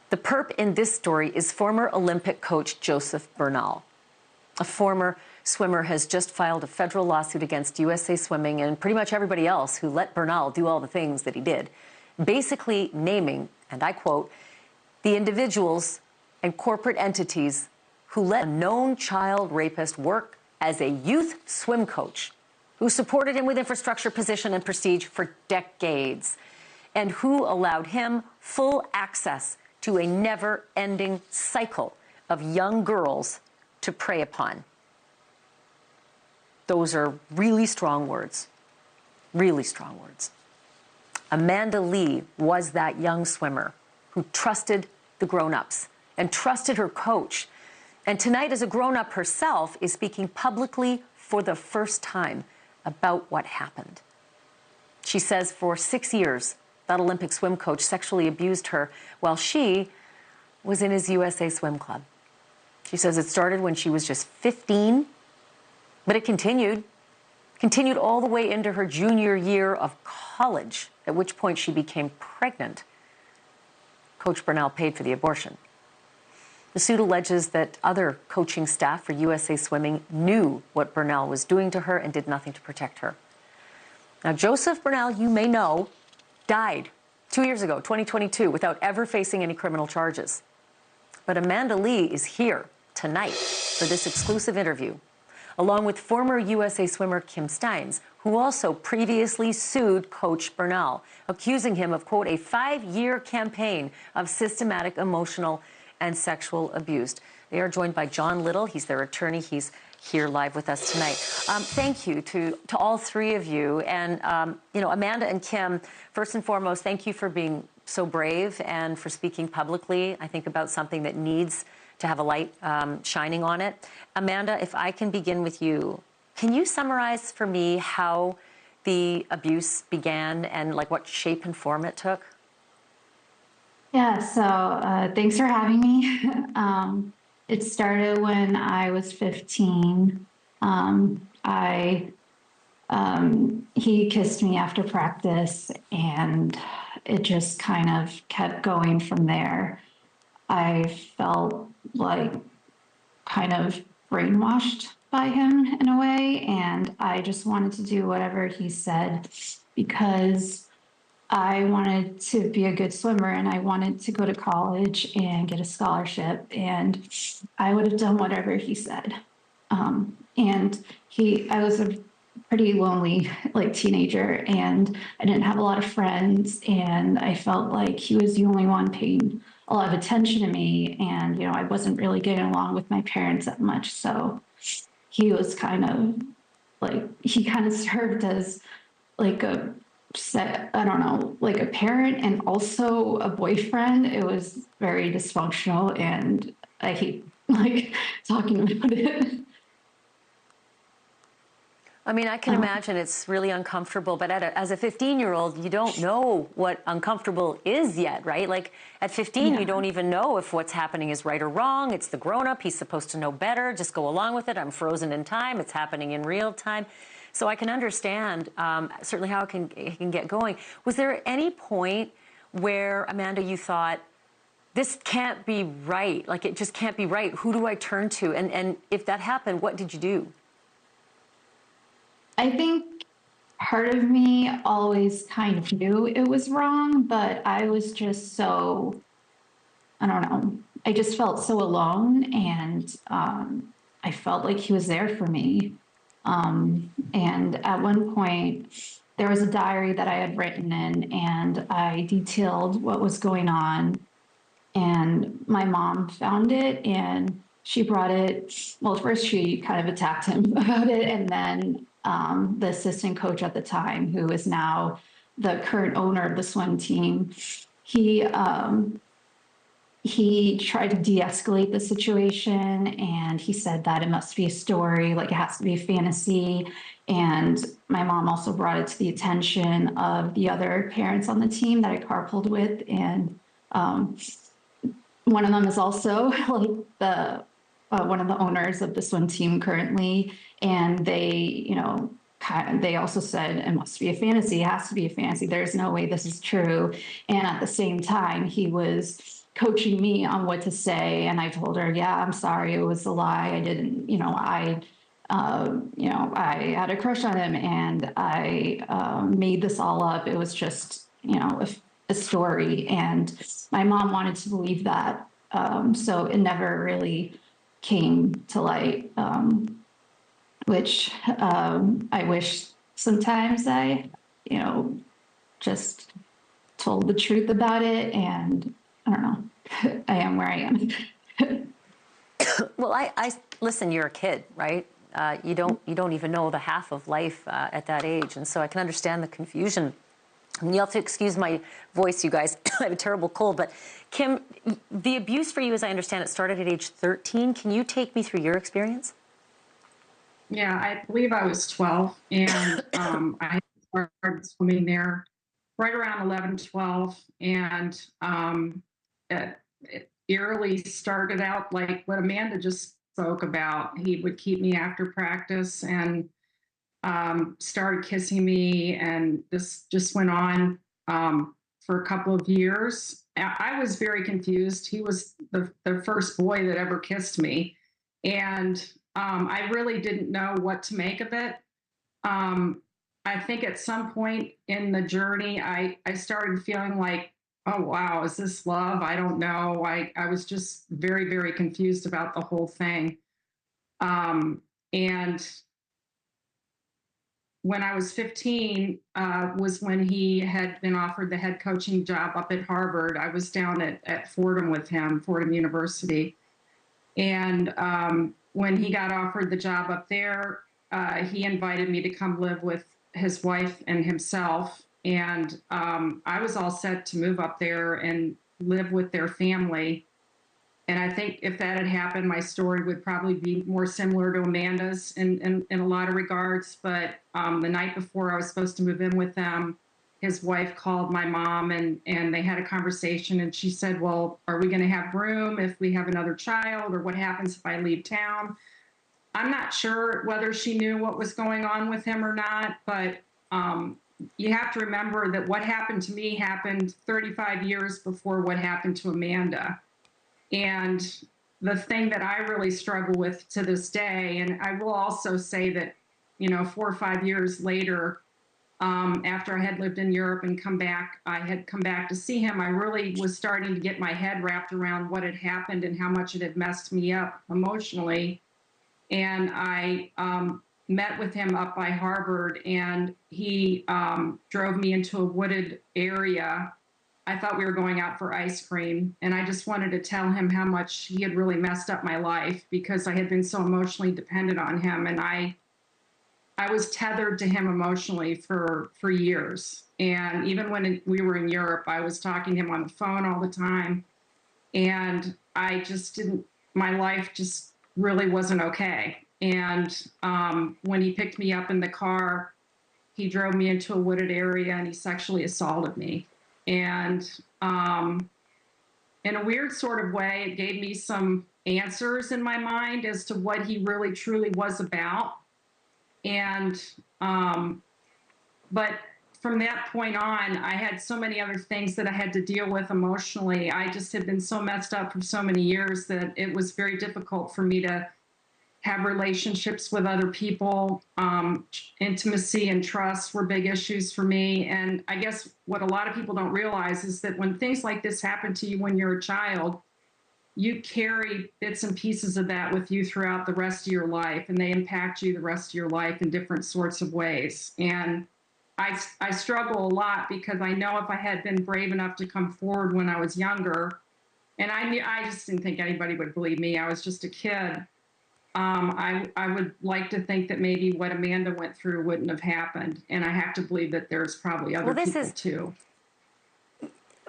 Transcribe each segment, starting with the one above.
The perp in this story is former Olympic coach Joseph Bernal. A former swimmer has just filed a federal lawsuit against USA Swimming and pretty much everybody else who let Bernal do all the things that he did, basically naming, and I quote, the individuals and corporate entities who let a known child rapist work as a youth swim coach, who supported him with infrastructure, position, and prestige for decades, and who allowed him full access to a never-ending cycle of young girls to prey upon. Those are really strong words, really strong words. Amanda Lee was that young swimmer who trusted the grown-ups and trusted her coach. And tonight, as a grown-up herself, is speaking publicly for the first time about what happened. She says for 6 years, that Olympic swim coach sexually abused her while she was in his USA Swim Club. She says it started when she was just 15, but it continued all the way into her junior year of college, at which point she became pregnant. Coach Bernal paid for the abortion. The suit alleges that other coaching staff for USA Swimming knew what Bernal was doing to her and did nothing to protect her. Now, Joseph Bernal, you may know, died 2 years ago, 2022, without ever facing any criminal charges. But Amanda Lee is here tonight for this exclusive interview, along with former USA swimmer Kim Stines, who also previously sued Coach Bernal, accusing him of, quote, a 5-year campaign of systematic emotional and sexual abuse. They are joined by John Little. He's their attorney. He's here live with us tonight. Thank you to all three of you. And, you know, Amanda and Kim, first and foremost, thank you for being so brave and for speaking publicly, I think, about something that needs to have a light shining on it. Amanda, if I can begin with you, can you summarize for me how the abuse began and, like, what shape and form it took? Yeah, so thanks for having me. It started when I was 15. He kissed me after practice, and it just kind of kept going from there. I felt like kind of brainwashed by him in a way, and I just wanted to do whatever he said because I wanted to be a good swimmer and I wanted to go to college and get a scholarship, and I would have done whatever he said. I was a pretty lonely teenager, and I didn't have a lot of friends, and I felt like he was the only one paying a lot of attention to me, and you know, I wasn't really getting along with my parents that much, so he was kind of served as like a a parent and also a boyfriend. It was very dysfunctional, and I hate talking about it. I mean, I can imagine it's really uncomfortable, but as a 15-year-old, you don't know what uncomfortable is yet, right? Like at 15, You don't even know if what's happening is right or wrong. It's the grown-up. He's supposed to know better. Just go along with it. I'm frozen in time. It's happening in real time. So I can understand certainly how it can get going. Was there any point where, Amanda, you thought, this can't be right, like it just can't be right? Who do I turn to? And if that happened, what did you do? I think part of me always kind of knew it was wrong, but I was just so, I don't know, I just felt so alone, and I felt like he was there for me. And at one point, there was a diary that I had written in, and I detailed what was going on. And my mom found it, and she brought it. Well, first she kind of attacked him about it, and then the assistant coach at the time, who is now the current owner of the swim team, he tried to de-escalate the situation, and he said that it must be a story, like it has to be a fantasy. And my mom also brought it to the attention of the other parents on the team that I carpooled with, and one of them is also one of the owners of the swim team currently, and they also said it must be a fantasy. It has to be a fantasy. There's no way this is true. And at the same time, he was coaching me on what to say. And I told her, yeah, I'm sorry, it was a lie. I didn't, I had a crush on him, and I made this all up. It was just, a story. And my mom wanted to believe that. So it never really came to light, which I wish sometimes I, just told the truth about it. And I don't know, I am where I am. Well, I listen. You're a kid, right? You don't even know the half of life at that age, and so I can understand the confusion. And you'll have to excuse my voice, you guys. I have a terrible cold. But Kim, the abuse for you, as I understand it, started at age 13. Can you take me through your experience? Yeah, I believe I was 12, and I started swimming there right around 11, 12, and it eerily started out like what Amanda just spoke about. He would keep me after practice and started kissing me, and this just went on for a couple of years. I was very confused. He was the first boy that ever kissed me, and I really didn't know what to make of it. I think at some point in the journey, I started feeling like, oh, wow, is this love? I don't know. I was just very, very confused about the whole thing. And when I was 15 was when he had been offered the head coaching job up at Harvard. I was down at Fordham with him, Fordham University. And when he got offered the job up there, he invited me to come live with his wife and himself. And I was all set to move up there and live with their family. And I think if that had happened, my story would probably be more similar to Amanda's in a lot of regards. But the night before I was supposed to move in with them, his wife called my mom, and they had a conversation. And she said, well, are we going to have room if we have another child, or what happens if I leave town? I'm not sure whether she knew what was going on with him or not, but you have to remember that what happened to me happened 35 years before what happened to Amanda. And the thing that I really struggle with to this day, and I will also say that, 4 or 5 years later, after I had lived in Europe and I had come back to see him, I really was starting to get my head wrapped around what had happened and how much it had messed me up emotionally. And I met with him up by Harvard, and he drove me into a wooded area. I thought we were going out for ice cream, and I just wanted to tell him how much he had really messed up my life, because I had been so emotionally dependent on him, and I was tethered to him emotionally for years. And even when we were in Europe, I was talking to him on the phone all the time, and I just didn't. My life just really wasn't okay. And when he picked me up in the car, he drove me into a wooded area and he sexually assaulted me. And in a weird sort of way, it gave me some answers in my mind as to what he really truly was about. And but from that point on, I had so many other things that I had to deal with emotionally. I just had been so messed up for so many years that it was very difficult for me to have relationships with other people. Intimacy and trust were big issues for me. And I guess what a lot of people don't realize is that when things like this happen to you when you're a child, you carry bits and pieces of that with you throughout the rest of your life, and they impact you the rest of your life in different sorts of ways. And I struggle a lot, because I know if I had been brave enough to come forward when I was younger, and I just didn't think anybody would believe me. I was just a kid. I would like to think that maybe what Amanda went through wouldn't have happened. And I have to believe that there's probably other people too.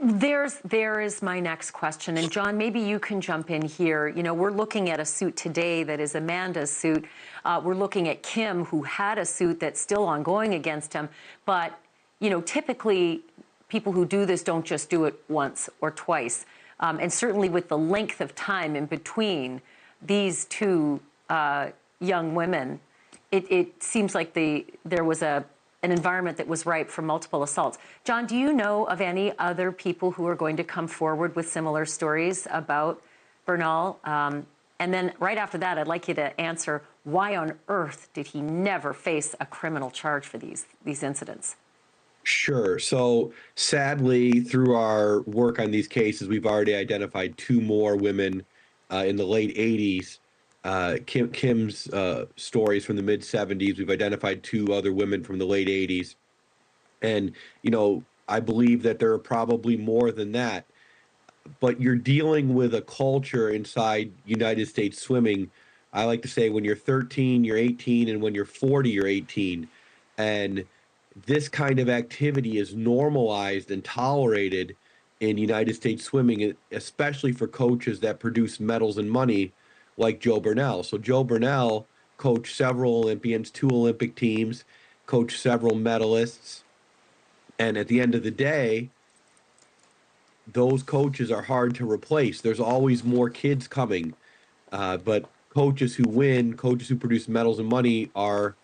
There is my next question. And John, maybe you can jump in here. We're looking at a suit today that is Amanda's suit. We're looking at Kim, who had a suit that's still ongoing against him. But, typically people who do this don't just do it once or twice. And certainly with the length of time in between these two young women, it seems like there was a an environment that was ripe for multiple assaults. John, do you know of any other people who are going to come forward with similar stories about Bernal? And then right after that, I'd like you to answer, why on earth did he never face a criminal charge for these incidents? Sure. So sadly, through our work on these cases, we've already identified 2 more women in the late 80s. Kim's stories from the mid 70s. We've identified 2 other women from the late 80s. And, I believe that there are probably more than that. But you're dealing with a culture inside United States swimming. I like to say when you're 13, you're 18, and when you're 40, you're 18. And this kind of activity is normalized and tolerated in United States swimming, especially for coaches that produce medals and money like Joe Bernal. So Joe Bernal coached several Olympians, 2 Olympic teams, coached several medalists. And at the end of the day, those coaches are hard to replace. There's always more kids coming. But coaches who win, coaches who produce medals and money are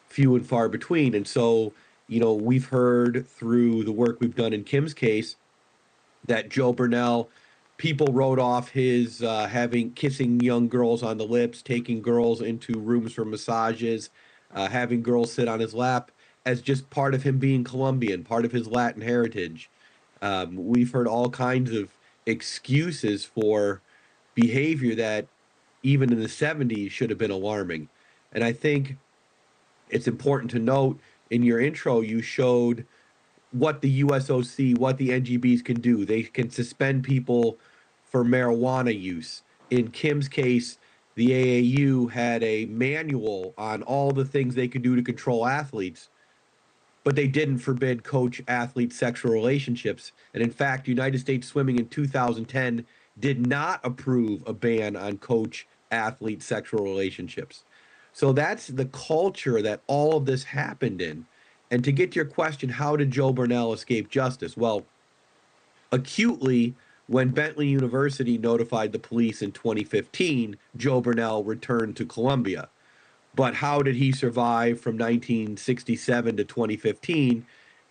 few and far between. And so, we've heard through the work we've done in Kim's case that Joe Bernal, people wrote off his kissing young girls on the lips, taking girls into rooms for massages, having girls sit on his lap as just part of him being Colombian, part of his Latin heritage. We've heard all kinds of excuses for behavior that even in the 70s should have been alarming. And I think it's important to note in your intro, you showed what the USOC, what the NGBs can do. They can suspend people for marijuana use. In Kim's case, the AAU had a manual on all the things they could do to control athletes, but they didn't forbid coach-athlete sexual relationships. And in fact, United States Swimming in 2010 did not approve a ban on coach-athlete sexual relationships. So that's the culture that all of this happened in. And to get to your question, how did Joe Bernal escape justice? Well, acutely, when Bentley University notified the police in 2015, Joe Bernal returned to Columbia. But how did he survive from 1967 to 2015?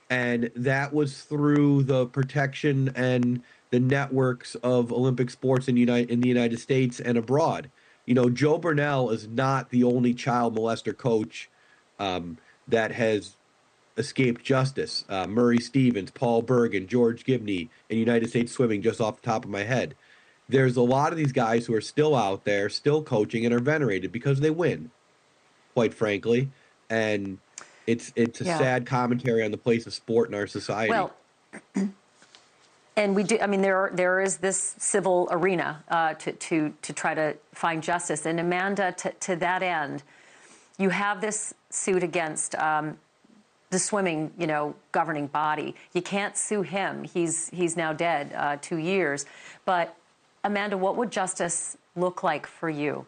And that was through the protection and the networks of Olympic sports in the United States and abroad. Joe Bernal is not the only child molester coach that has escaped justice. Murray Stevens, Paul Bergen, George Gibney in United States Swimming, just off the top of my head. There's a lot of these guys who are still out there, still coaching, and are venerated because they win, quite frankly. And it's a sad commentary on the place of sport in our society. Well, and we do. I mean, there is this civil arena to try to find justice. And Amanda, to that end, you have this suit against the swimming, governing body. You can't sue him. He's now dead, 2 years. But Amanda, what would justice look like for you?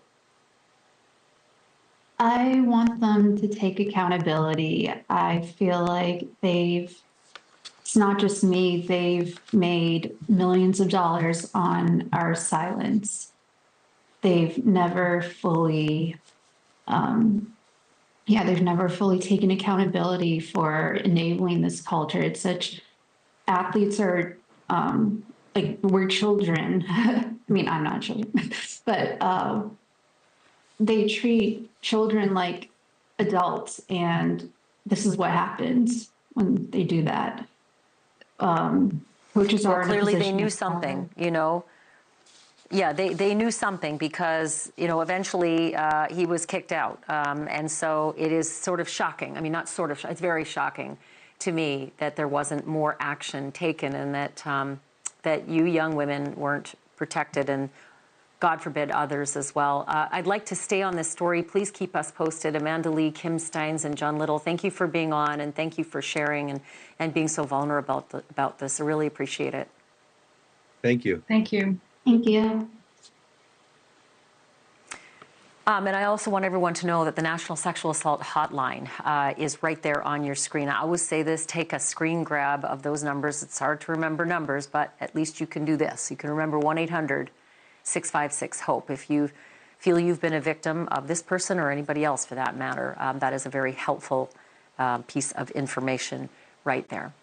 I want them to take accountability. I feel like it's not just me, they've made millions of dollars on our silence. They've never fully, they've never fully taken accountability for enabling this culture. It's such, athletes are, we're children. I mean, I'm not children, but they treat children like adults, and this is what happens when they do that. Coaches are clearly they knew something, Yeah, they knew something because, eventually he was kicked out. And so it is sort of shocking. I mean, not sort of, it's very shocking to me that there wasn't more action taken and that you young women weren't protected, and God forbid others as well. I'd like to stay on this story. Please keep us posted. Amanda Lee, Kim Stines, and John Little, thank you for being on, and thank you for sharing and being so vulnerable about this. I really appreciate it. Thank you. Thank you. Thank you. And I also want everyone to know that the National Sexual Assault Hotline is right there on your screen. I always say this, take a screen grab of those numbers. It's hard to remember numbers, but at least you can do this. You can remember 1-800-656-HOPE. If you feel you've been a victim of this person or anybody else for that matter, that is a very helpful piece of information right there.